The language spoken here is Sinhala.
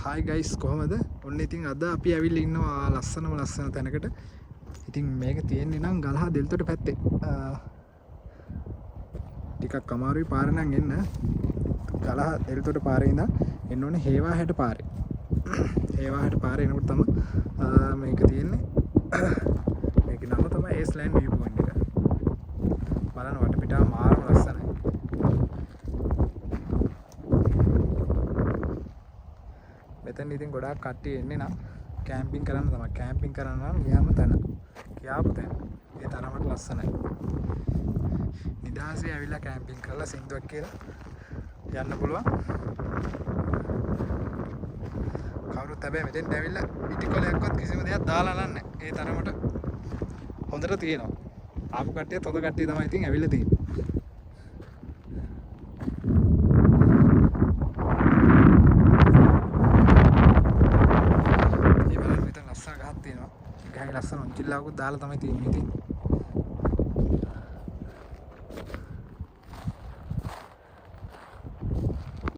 හායි ගයිස් කොහමද? ඔන්න ඉතින් අද අපි ඇවිල්ලා ඉන්නවා ලස්සන තැනකට. ඉතින් මේක තියෙන්නේ නම් ගලහ දෙල්තොට පැත්තේ. ටිකක් අමාරුයි පාර නම් එන්න. ගලහ දෙල්තොට පාරේ ඉඳන් එන්න ඕනේ හේවාහැට පාරේ. හේවාහැට පාරේ එනකොට තමයි මේක තියෙන්නේ. මේක නම තමයි ඒස්ලෑන්ඩ් view point එක. බලන්න වටපිටාව මාරම ලස්සනයි. මෙතන ඉතින් ගොඩාක් කට්ටිය එන්නේ නම් කැම්පින් කරන්න තමයි. කැම්පින් කරන්න නම් ගියාම තැන. කියාපු තැන. ඒ තරමට ලස්සනයි. නිදහසේ ඇවිල්ලා කැම්පින් කරලා සින්දුවක් කියලා යන්න පුළුවන්. කවුරුත් හැබැයි මෙතෙන්ට ඇවිල්ලා පිටිකොලයක්වත් කිසිම දෙයක් දාලා නැහැ. ඒ තරමට හොඳට තියෙනවා. ආපු කට්ටියත් හොඳ කට්ටිය තමයි ඉතින් ඇවිල්ලා තියෙන්නේ. ලස්සන උන්චිල්ලාවකුත් දාලා තමයි තියෙන්නේ ඉතින්.